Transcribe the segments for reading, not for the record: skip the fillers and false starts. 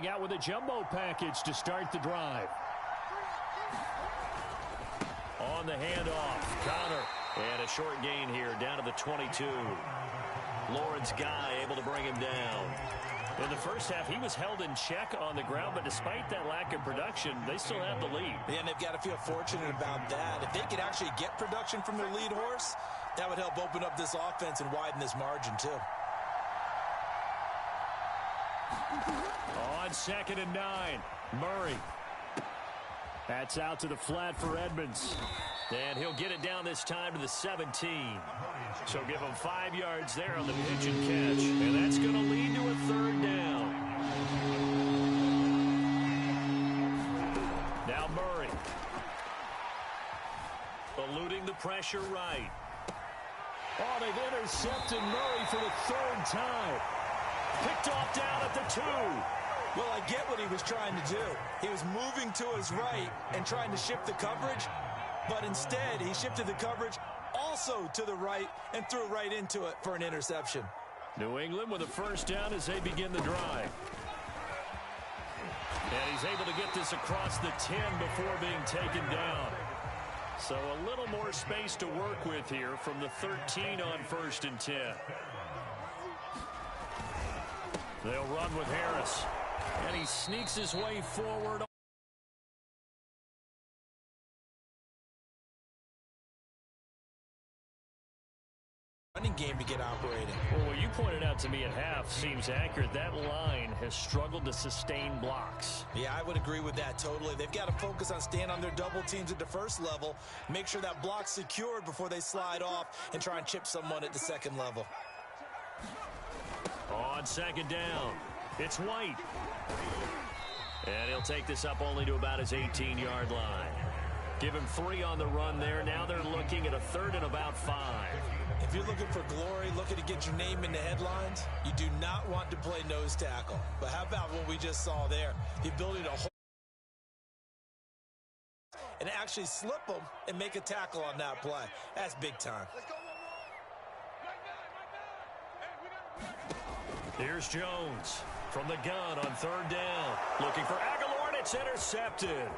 coming out with a jumbo package to start the drive. On the handoff, Connor. And a short gain here, down to the 22. Lawrence Guy able to bring him down. In the first half, he was held in check on the ground, but despite that lack of production, they still have the lead. Yeah, and they've got to feel fortunate about that. If they could actually get production from their lead horse, that would help open up this offense and widen this margin, too. On 2nd and 9, Murray. That's out to the flat for Edmonds. And he'll get it down this time to the 17. So give him 5 yards there on the pitch and catch. And that's going to lead to a 3rd down. Now Murray. Eluding the pressure right. Oh, they've intercepted Murray for the 3rd time. Picked off down at the 2. Well, I get what he was trying to do. He was moving to his right and trying to shift the coverage, but instead he shifted the coverage also to the right and threw right into it for an interception. New England with a 1st down as they begin the drive. And he's able to get this across the 10 before being taken down. So a little more space to work with here from the 13 on 1st and 10. They'll run with Harris. And he sneaks his way forward. Running game to get operating. Well, what you pointed out to me at half seems accurate. That line has struggled to sustain blocks. Yeah, I would agree with that totally. They've got to focus on staying on their double teams at the 1st level, make sure that block's secured before they slide off and try and chip someone at the 2nd level. On 2nd down, it's White. And he'll take this up only to about his 18-yard line. Give him 3 on the run there. Now they're looking at a 3rd and about 5. If you're looking for glory, looking to get your name in the headlines, you do not want to play nose tackle. But how about what we just saw there? The ability to hold and actually slip them and make a tackle on that play. That's big time. Here's Jones from the gun on 3rd down. Looking for Aguilar, and it's intercepted.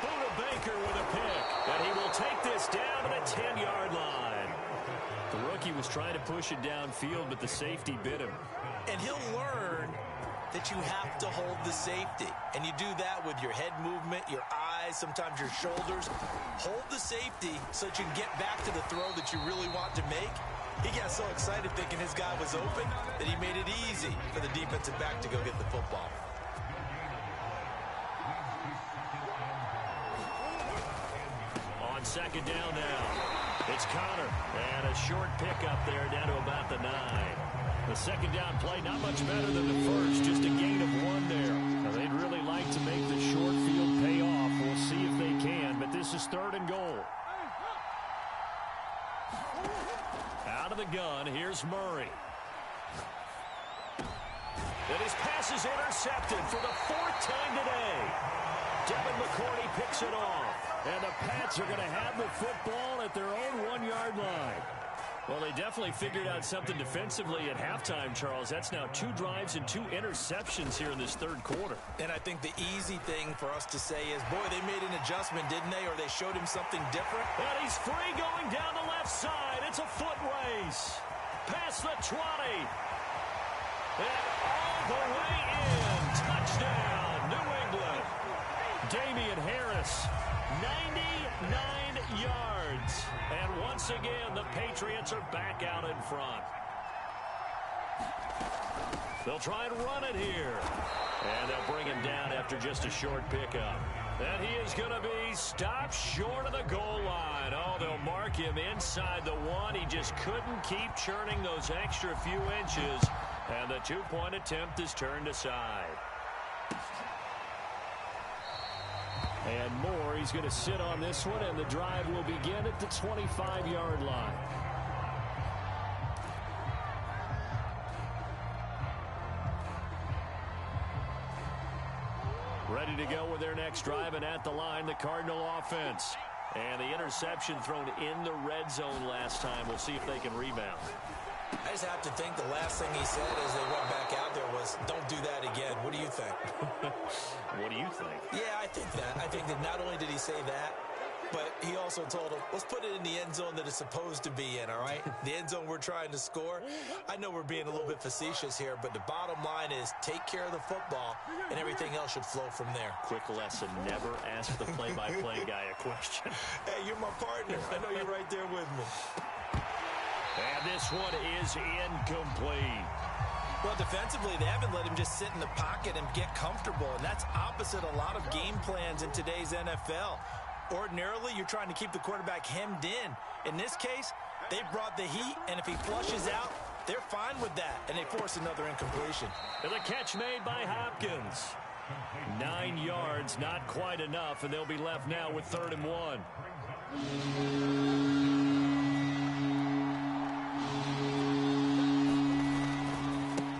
Buda Baker with a pick, and he will take this down to the 10-yard line. The rookie was trying to push it downfield, but the safety bit him. And he'll learn that you have to hold the safety. And you do that with your head movement, your eyes, sometimes your shoulders. Hold the safety so that you can get back to the throw that you really want to make. He got so excited thinking his guy was open that he made it easy for the defensive back to go get the football. On 2nd down now, it's Connor. And a short pickup there down to about the 9. The 2nd down play not much better than the first, just a gain of 1 there. Now, they'd really like to make the short field pay off. We'll see if they can, but this is 3rd and goal. Out of the gun, here's Murray. And his pass is intercepted for the 4th time today. Devin McCourty picks it off. And the Pats are going to have the football at their own 1-yard line. Well, they definitely figured out something defensively at halftime, Charles. That's now 2 drives and 2 interceptions here in this 3rd quarter. And I think the easy thing for us to say is, boy, they made an adjustment, didn't they? Or they showed him something different. And he's free going down the left side. It's a foot race. Past the 20. And all the way in. Touchdown, New England. Damian Harris, 99 yards. And once again, the Patriots are back out in front. They'll try and run it here. And they'll bring him down after just a short pickup. And he is going to be stopped short of the goal line. Oh, they'll mark him inside the 1. He just couldn't keep churning those extra few inches. And the 2-point attempt is turned aside. And Moore, he's going to sit on this one, and the drive will begin at the 25-yard line. Ready to go with their next drive, and at the line, the Cardinal offense. And the interception thrown in the red zone last time. We'll see if they can rebound. I just have to think the last thing he said as they went back out there was, don't do that again. What do you think? What do you think? Yeah, I think that. I think that not only did he say that, but he also told him, let's put it in the end zone that it's supposed to be in, all right? The end zone we're trying to score. I know we're being a little bit facetious here, but the bottom line is take care of the football, and everything else should flow from there. Quick lesson, never ask the play-by-play guy a question. Hey, you're my partner. I know you're right there with me. And this one is incomplete. Well, defensively, they haven't let him just sit in the pocket and get comfortable, and that's opposite a lot of game plans in today's NFL. Ordinarily, you're trying to keep the quarterback hemmed in. In this case, they brought the heat, and if he flushes out, they're fine with that, and they force another incompletion. And the catch made by Hopkins. 9 yards, not quite enough, and they'll be left now with 3rd and 1.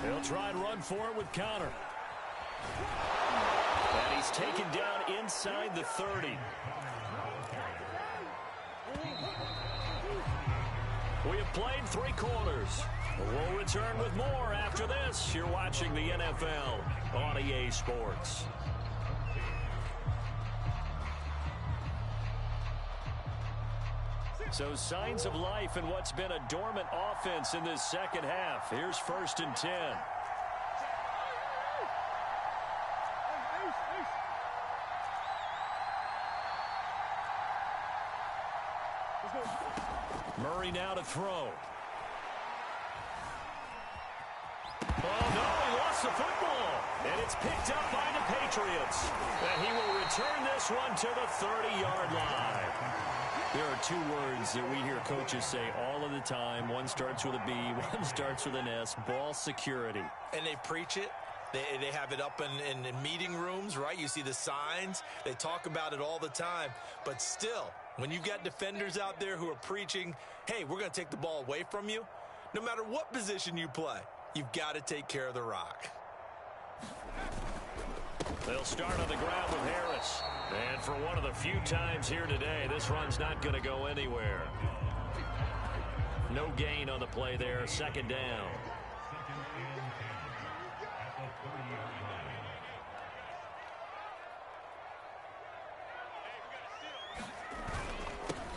He'll try and run for it with Conner. And he's taken down inside the 30. We have played 3 quarters. We'll return with more after this. You're watching the NFL on EA Sports. So signs of life in what's been a dormant offense in this second half. Here's 1st and 10. Murray now to throw. Oh, no, he lost the football. And it's picked up by the Patriots. And he will return this one to the 30-yard line. There are 2 words that we hear coaches say all of the time. One starts with a B, one starts with an S, ball security. And they preach it. They have it up in meeting rooms, right? You see the signs. They talk about it all the time. But still, when you've got defenders out there who are preaching, hey, we're going to take the ball away from you, no matter what position you play, you've got to take care of the rock. They'll start on the ground with Harris. And for one of the few times here today, this run's not going to go anywhere. No gain on the play there, 2nd down.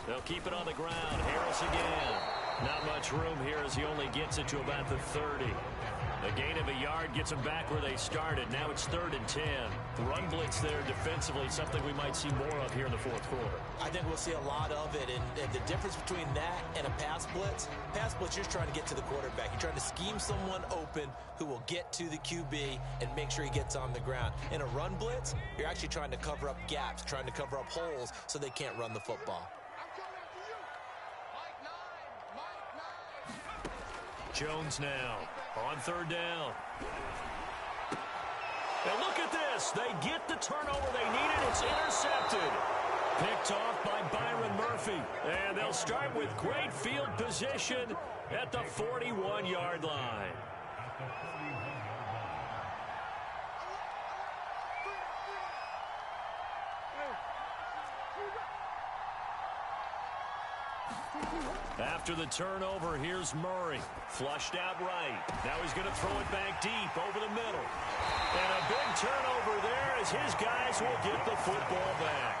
They'll keep it on the ground. Harris again. Not much room here as he only gets it to about the 30. A gain of a yard gets them back where they started. Now it's 3rd and 10. The run blitz there defensively, something we might see more of here in the 4th quarter. I think we'll see a lot of it. And the difference between that and a pass blitz, you're trying to get to the quarterback. You're trying to scheme someone open who will get to the QB and make sure he gets on the ground. In a run blitz, you're actually trying to cover up gaps, trying to cover up holes so they can't run the football. Jones now on 3rd down. And look at this. They get the turnover they needed. It's intercepted. Picked off by Byron Murphy. And they'll start with great field position at the 41-yard line. After the turnover, here's Murray. Flushed out right. Now he's going to throw it back deep over the middle. And a big turnover there as his guys will get the football back.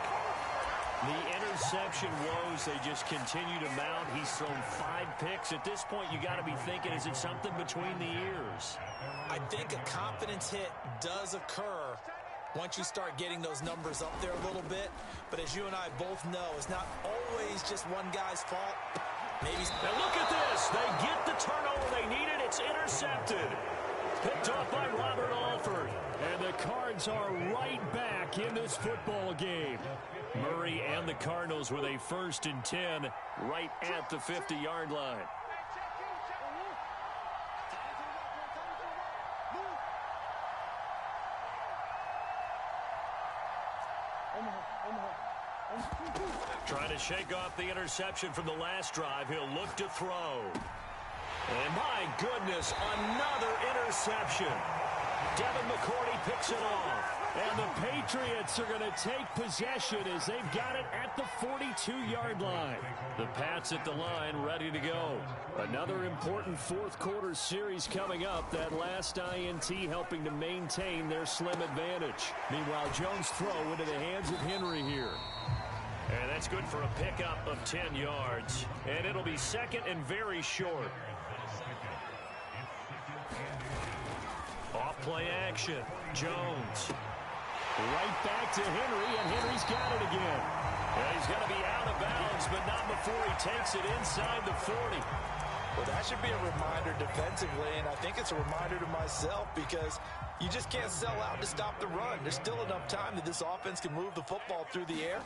The interception woes, they just continue to mount. He's thrown 5 picks. At this point, you got to be thinking, is it something between the ears? I think a confidence hit does occur once you start getting those numbers up there a little bit. But as you and I both know, it's not always just one guy's fault. Maybe. Now look at this. They get the turnover they needed. It's intercepted. Picked off by Robert Alford. And the Cards are right back in this football game. Murray and the Cardinals with a 1st and 10 right at the 50-yard line. Trying to shake off the interception from the last drive. He'll look to throw. And my goodness, another interception. Devin McCourty picks it off. And the Patriots are going to take possession as they've got it at the 42-yard line. The Pats at the line ready to go. Another important fourth-quarter series coming up. That last INT helping to maintain their slim advantage. Meanwhile, Jones' throw into the hands of Henry here. And that's good for a pickup of 10 yards. And it'll be second and very short. Off-play action. Jones. Right back to Henry, and Henry's got it again. And he's going to be out of bounds, but not before he takes it inside the 40. Well, that should be a reminder defensively, and I think it's a reminder to myself because you just can't sell out to stop the run. There's still enough time that this offense can move the football through the air,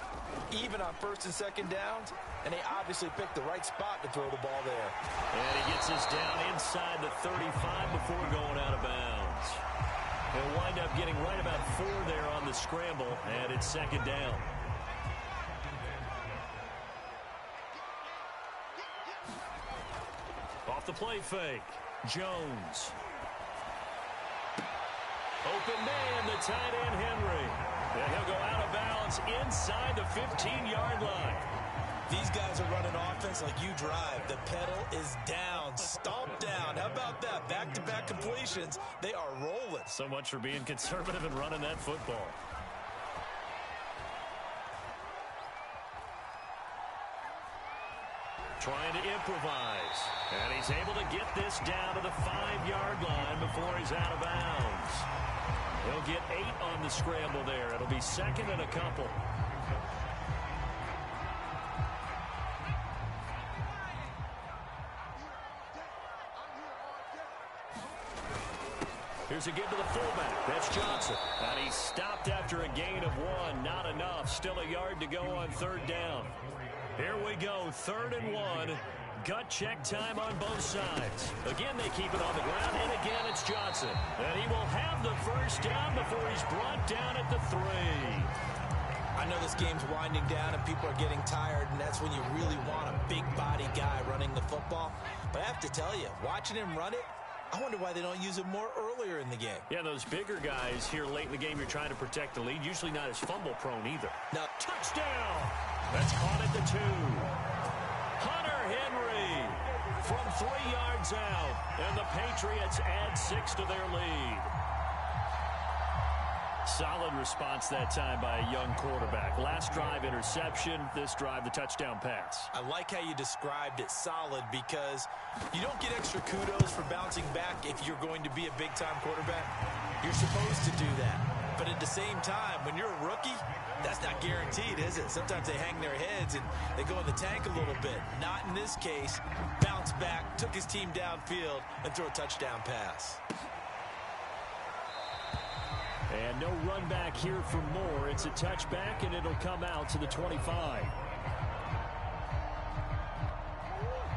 even on first and second downs, and they obviously picked the right spot to throw the ball there. And he gets us down inside the 35 before going out of bounds. He'll wind up getting right about 4 there on the scramble, and it's second down. Off the play fake, Jones. Open man, the tight end Henry. And he'll go out of bounds inside the 15-yard line. These guys are running offense like you drive. The pedal is down, stomped down. How about that? Back-to-back completions. They are rolling. So much for being conservative and running that football. Trying to improvise. And he's able to get this down to the 5-yard line before he's out of bounds. He'll get 8 on the scramble there. It'll be second and a couple. Here's a give to the fullback. That's Johnson. And he's stopped after a gain of 1. Not enough. Still a yard to go on third down. Here we go. 3rd and 1. Gut check time on both sides. Again, they keep it on the ground. And again, it's Johnson. And he will have the first down before he's brought down at the 3. I know this game's winding down and people are getting tired, and that's when you really want a big body guy running the football. But I have to tell you, watching him run it, I wonder why they don't use it more earlier in the game. Yeah, those bigger guys here late in the game, you're trying to protect the lead. Usually not as fumble-prone either. Now, touchdown! That's caught at the 2. Hunter Henry from 3 yards out. And the Patriots add 6 to their lead. Solid response that time by a young quarterback. Last drive, interception. This drive, the touchdown pass. I like how you described it, solid, because you don't get extra kudos for bouncing back if you're going to be a big-time quarterback. You're supposed to do that. But at the same time, when you're a rookie, that's not guaranteed, is it? Sometimes they hang their heads and they go in the tank a little bit. Not in this case. Bounce back, took his team downfield, and threw a touchdown pass. And no run back here for Moore. It's a touchback, and it'll come out to the 25.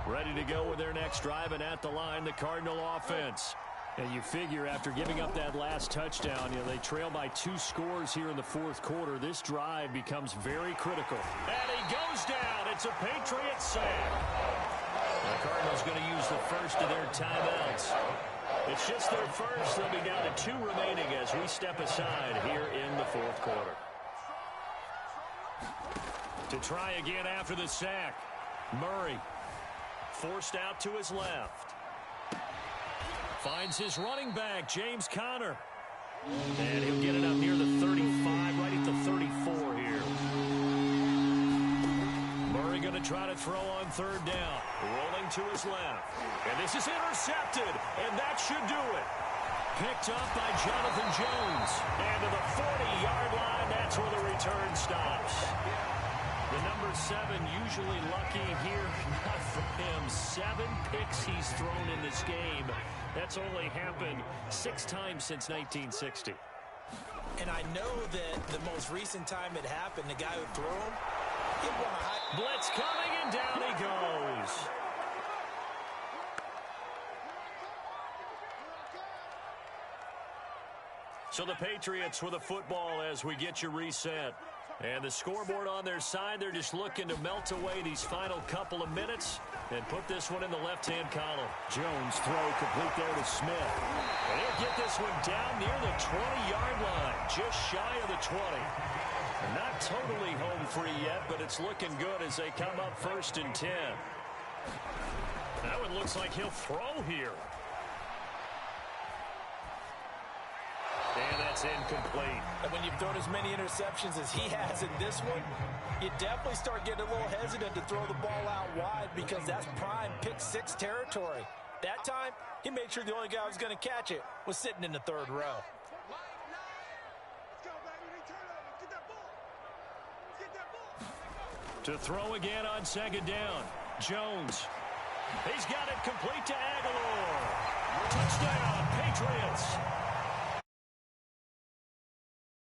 Ready to go with their next drive, and at the line, the Cardinal offense. And you figure after giving up that last touchdown, they trail by 2 scores here in the fourth quarter. This drive becomes very critical. And he goes down. It's a Patriots sack. The Cardinals going to use the first of their timeouts. It's just their first. They'll be down to 2 remaining as we step aside here in the fourth quarter. To try again after the sack, Murray forced out to his left. Finds his running back, James Conner. And he'll get it up near the 35, right at the 34 here. Murray going to try to throw on third down. Rolling to his left. And this is intercepted, and that should do it. Picked up by Jonathan Jones. And to the 40-yard line, that's where the return stops. The number 7 usually lucky here. Not for him. 7 picks he's thrown in this game. That's only happened 6 times since 1960. And I know that the most recent time it happened, the guy who threw him, he won a high... Blitz coming, and down he goes. So the Patriots with a football as we get you reset. And the scoreboard on their side, they're just looking to melt away these final couple of minutes and put this one in the left-hand column. Jones throw complete there to Smith. And he'll get this one down near the 20-yard line, just shy of the 20. Not totally home free yet, but it's looking good as they come up 1st and 10. That one looks like he'll throw here. And that's incomplete. And when you've thrown as many interceptions as he has in this one, you definitely start getting a little hesitant to throw the ball out wide because that's prime pick-6 territory. That time, he made sure the only guy who was going to catch it was sitting in the 3rd row. To throw again on 2nd down. Jones. He's got it complete to Aguilar. Touchdown, Patriots.